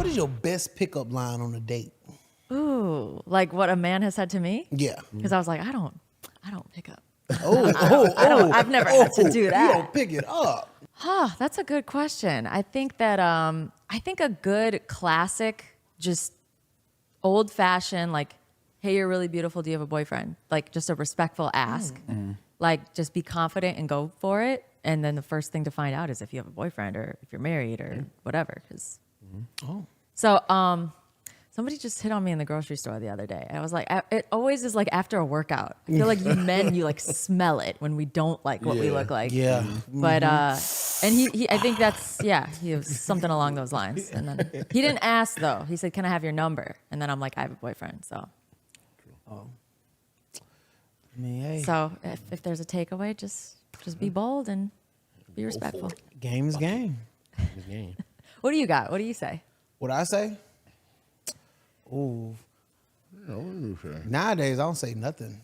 What is your best pickup line on a date? Ooh, like what a man has said to me? Yeah. Because I was like, I don't pick up. I've never had to do that. You don't pick it up. That's a good question. I think that I think a good classic, just old fashioned, like, hey, you're really beautiful. Do you have a boyfriend? Like just a respectful ask. Like just be confident and go for it. And then the first thing to find out is if you have a boyfriend or if you're married or whatever. So somebody just hit on me in the grocery store the other day. And I was like, it always is like after a workout. I feel like you men, you like smell it when we don't like what we look like. Yeah. But and he I think that's he was something along those lines. And then he didn't ask though. He said, "Can I have your number?" And then I'm like, "I have a boyfriend." So I mean, hey. So if there's a takeaway, just be bold and be respectful. Game is game. What do you got? What do you say? What I say? Ooh. Nowadays, I don't say nothing.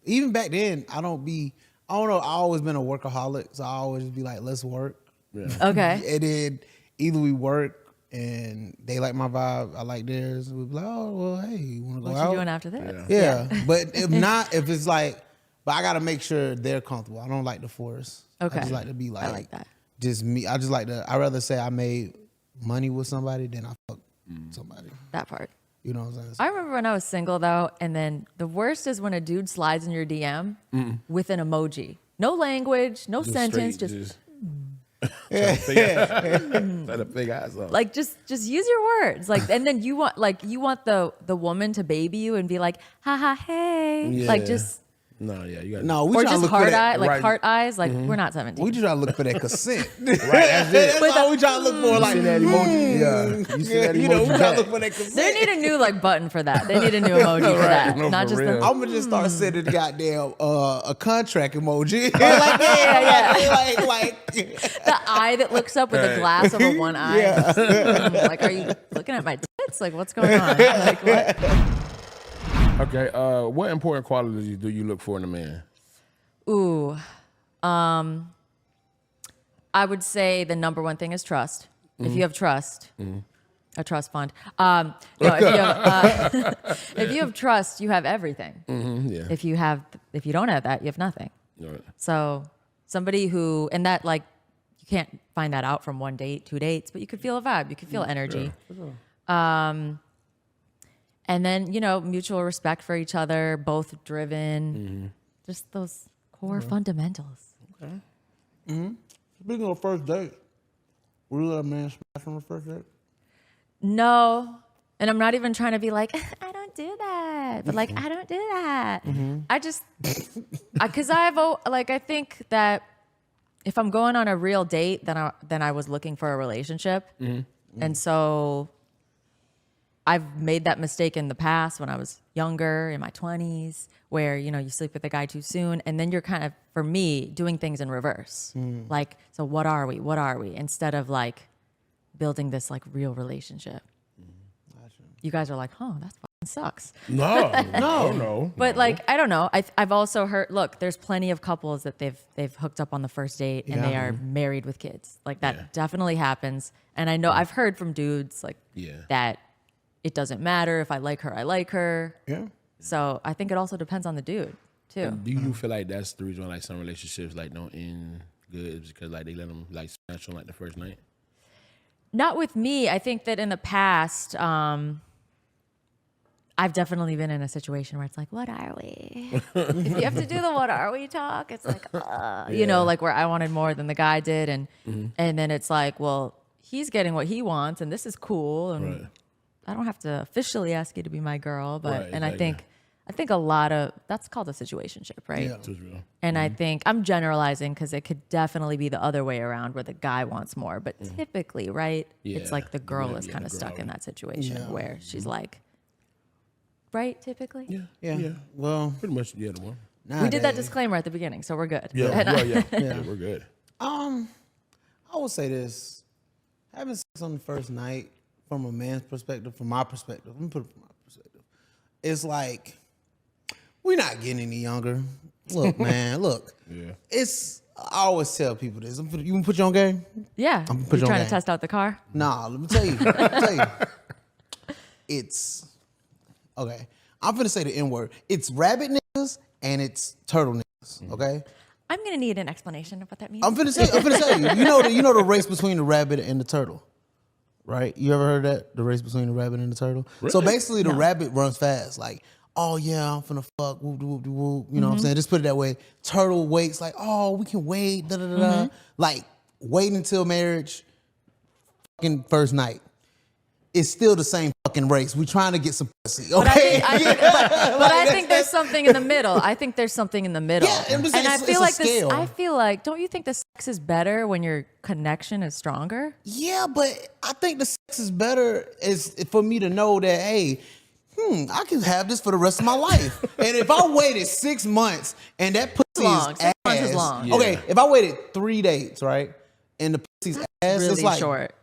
Even back then, I don't know. I always been a workaholic, so I always be like, let's work. Yeah. Okay. And then either we work and they like my vibe, I like theirs. We'd be like, oh, well, hey, you want to go What out? you doing after this? Yeah. But if not, if it's like, but I got to make sure they're comfortable. I don't like to force. Okay. I just like to be like, I like that. Just me. I'd rather say I made money with somebody than I fucked somebody. That part. You know what I'm saying? I remember when I was single though, and then the worst is when a dude slides in your DM with an emoji. No language, no sentence, just Let a big eyes up. like just use your words. Like, and then you want the woman to baby you and be like, ha ha hey. Yeah. Like just No, yeah, you got No, we or trying to just look for heart that. eye, like right. heart eyes, like we're not 17. We just trying to look for that consent. Right, that's it. That's all we trying to look for. Like see that emoji? Yeah, you see that you know, we emoji trying back. to look for that consent. They need a new like button for that. They need a new emoji for that. no, Not for just real. the I'm gonna just start sending goddamn a contract emoji. like the eye that looks up with a glass over one eye. Yeah. Like, are you looking at my tits? Like, what's going on? Like, what? Okay, what important qualities do you look for in a man? Ooh, I would say the number one thing is trust. If you have trust, a trust fund. No, if you have trust, you have everything. Yeah. If you don't have that, you have nothing. Right. So somebody who, and that like, you can't find that out from one date, 2 dates, but you could feel a vibe. You could feel energy. And then, mutual respect for each other, both driven, just those core fundamentals. Speaking of first date, would you let a man smash on the first date? No. And I'm not even trying to be like, I don't do that. But like, I don't do that. I just, because I think that if I'm going on a real date, then I was looking for a relationship. And so I've made that mistake in the past when I was younger, in my 20s, where, you sleep with a guy too soon. And then you're kind of, for me, doing things in reverse. Like, so what are we? What are we? Instead of like building this like real relationship. You guys are like, that fucking sucks. No. But like, I don't know. I've also heard, look, there's plenty of couples that they've hooked up on the first date and they are married with kids. Like that definitely happens. And I know I've heard from dudes like that it doesn't matter if I like her, I like her. Yeah. So I think it also depends on the dude too. Do you feel like that's the reason why like some relationships like don't end good is because like they let them like smash on like the first night? Not with me. I think that in the past, I've definitely been in a situation where it's like, what are we? If you have to do the what are we talk, it's like, like where I wanted more than the guy did. And then it's like, well, he's getting what he wants and this is cool. And I don't have to officially ask you to be my girl. But, and I think a lot of, that's called a situationship, right? Yeah. And I think I'm generalizing because it could definitely be the other way around where the guy wants more. But typically, right? It's like the girl is kind of stuck in that situation where she's like, right, typically? Yeah. Well, Pretty much, the one. We did that disclaimer at the beginning, so we're good. Yeah, we're good. I would say this: having sex on the first night, from a man's perspective, from my perspective, let me put it from my perspective. It's like we're not getting any younger. Look, man, look. I always tell people this. You want to put you on game? Yeah. I'm gonna put You you on trying game. to test out the car? Nah, let me tell you. it's okay. I'm finna say the N word. It's rabbit niggas and it's turtle niggas. Okay. I'm gonna need an explanation of what that means. I'm finna say you know the race between the rabbit and the turtle, right? You ever heard that? The race between the rabbit and the turtle. Really? So basically, the rabbit runs fast, like, oh yeah, I'm finna fuck, whoop de whoop de whoop. You know what I'm saying? Just put it that way. Turtle waits, like, oh, we can wait, da da da da. Like wait until marriage, fucking first night. It's still the same fucking race. We trying to get some pussy, okay? But I think there's something in the middle. I think there's something in the middle. Yeah, I'm just saying, and I it's feel a like scale. I feel like, don't you think the sex is better when your connection is stronger? Yeah, but I think the sex is better is for me to know that, hey, I can have this for the rest of my life. And if I waited 6 months and that pussy long. is 6 months ass, is long. Yeah. okay, if I waited 3 dates, right, and the pussy's ass, Really it's like short.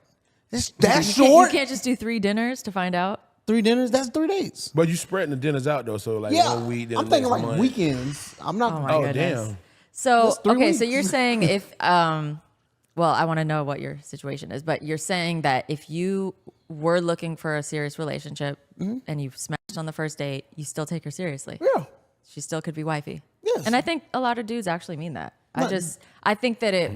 That's You short. can't just do 3 dinners to find out. 3 dinners, that's 3 dates. But you spreading the dinners out though, so like Yeah, 1 week. Then I'm the thinking next like month. weekends. I'm not. Oh my Oh goodness. damn. So That's 3 okay, so weeks. you're saying if well, I want to know what your situation is, but you're saying that if you were looking for a serious relationship and you smashed on the first date, you still take her seriously. Yeah. She still could be wifey. Yes. And I think a lot of dudes actually mean that. I think that it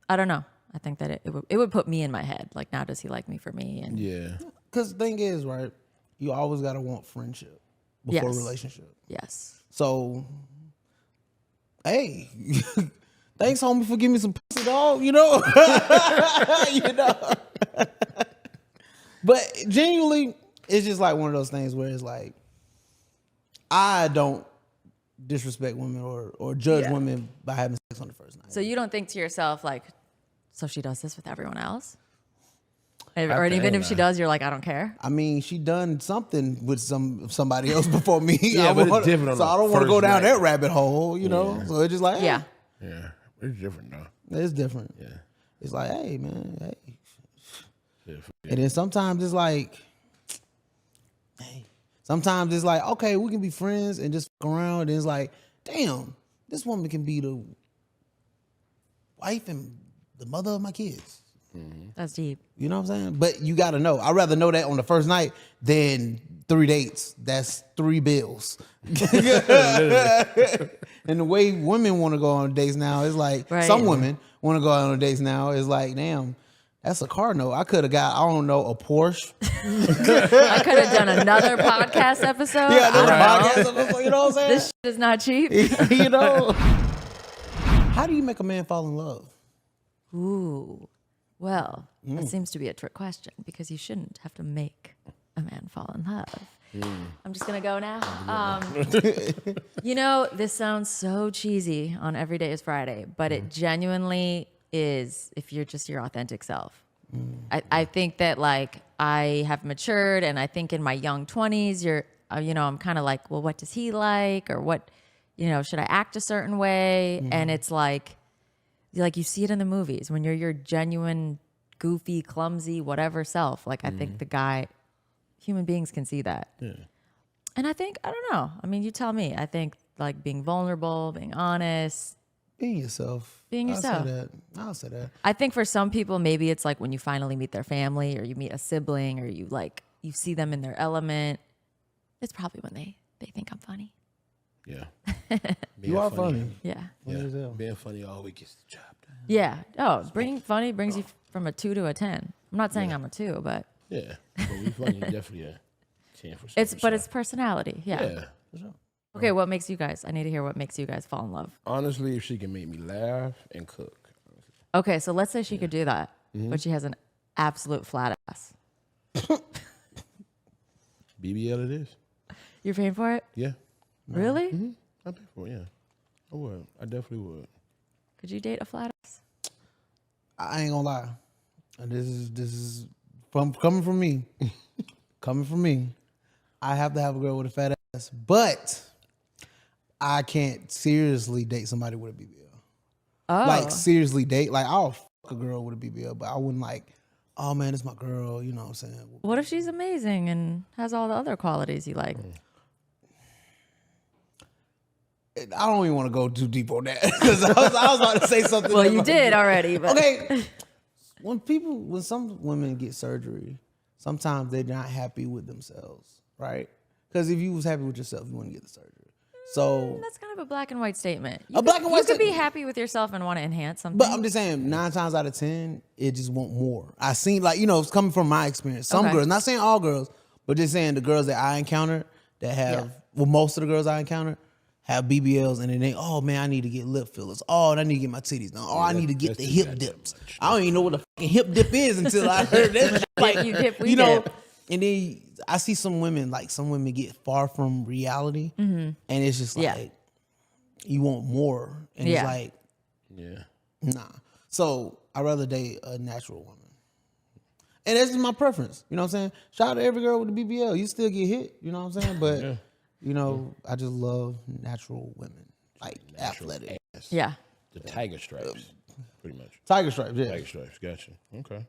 I don't know. I think that it would put me in my head. Like, now does he like me for me? And Yeah. Because the thing is, right, you always gotta want friendship before Yes. a relationship. yes. So, hey, thanks, homie, for giving me some pussy, dog. You know, you know. But genuinely, it's just like one of those things where it's like, I don't disrespect women or judge women by having sex on the first night. So you don't think to yourself like, so she does this with everyone else? Or Okay, even if she nah. does, you're like, I don't care. I mean, she done something with somebody else before me. Yeah, but it's different on so the I don't want to first go down night. that rabbit hole, you know. So it's just like, Yeah. Yeah. It's different though. it's different. Yeah. It's like, hey, man, hey. Yeah. And then sometimes it's like, hey. Sometimes it's like, okay, we can be friends and just fuck around. And it's like, damn, this woman can be the wife and the mother of my kids. That's deep. You know what I'm saying? But you got to know. I'd rather know that on the first night than 3 dates. That's 3 bills. And the way women want to go on dates now is like, Right. some women want to go out on dates now is like, damn, that's a car note. I could have got, I don't know, a Porsche. I could have done another podcast episode. Yeah, I that's don't know. a podcast. You know what I'm saying? This shit is not cheap. You know? How do you make a man fall in love? Ooh. Well, that seems to be a trick question because you shouldn't have to make a man fall in love. I'm just going to go now. You know, this sounds so cheesy on Every Day is Friday, but it genuinely is if you're just your authentic self. I think that like I have matured, and I think in my young 20s, I'm kind of like, well, what does he like? Or what, should I act a certain way? And it's like you see it in the movies when you're your genuine, goofy, clumsy, whatever self. Like I think human beings can see that. Yeah. And I think, I don't know. I mean, you tell me. I think like being vulnerable, being honest. Being yourself. Being yourself. I'll say that. I think for some people, maybe it's like when you finally meet their family or you meet a sibling or you see them in their element. It's probably when they think I'm funny. Yeah. You are funny. Yeah. Funny as hell. Being funny always gets the job done. Yeah. Oh, being funny brings you from a 2 to a 10. I'm not saying I'm a 2, but Yeah. But we funny, definitely a 10 for sure. it's personality. Yeah. Yeah. Okay, what makes you guys? I need to hear what makes you guys fall in love. Honestly, if she can make me laugh and cook. Okay, so let's say she could do that, but she has an absolute flat ass. BBL it is. You're paying for it? Yeah. Really? I'd pay for it, yeah. I would. I definitely would. Could you date a flat ass? I ain't gonna lie. This is coming from me. Coming from me. I have to have a girl with a fat ass, but I can't seriously date somebody with a BBL. Oh. Like seriously date. Like I'll fuck a girl with a BBL, but I wouldn't like, oh man, it's my girl. You know what I'm saying? What if she's amazing and has all the other qualities you like? I don't even want to go too deep on that because I was about to say something. Well, that you might did be- already, but Okay. When some women get surgery, sometimes they're not happy with themselves, right? Because if you was happy with yourself, you wouldn't get the surgery. So That's kind of a black and white statement. black and white You could be statement. happy with yourself and want to enhance something. But I'm just saying, 9 times out of 10, it just want more. I seen, like, you know, it's coming from my experience. Some girls, not saying all girls, but just saying the girls that I encountered that have, well, most of the girls I encountered have BBLs, and then they, oh man, I need to get lip fillers. Oh, and I need to get my titties done. Oh, I need to get the hip dips. I don't even know what the fucking hip dip is until I heard that. Like, you dip, we you know, dip. and then I see some women get far from reality, and it's just like, you want more, and it's like, nah. So I'd rather date a natural woman. And that's just my preference. You know what I'm saying? Shout out to every girl with the BBL. You still get hit. You know what I'm saying? But, you know, I just love natural women. Like, athletic. Ass. Yeah. The tiger stripes, pretty much. Tiger stripes, yeah. Tiger stripes, gotcha. Okay.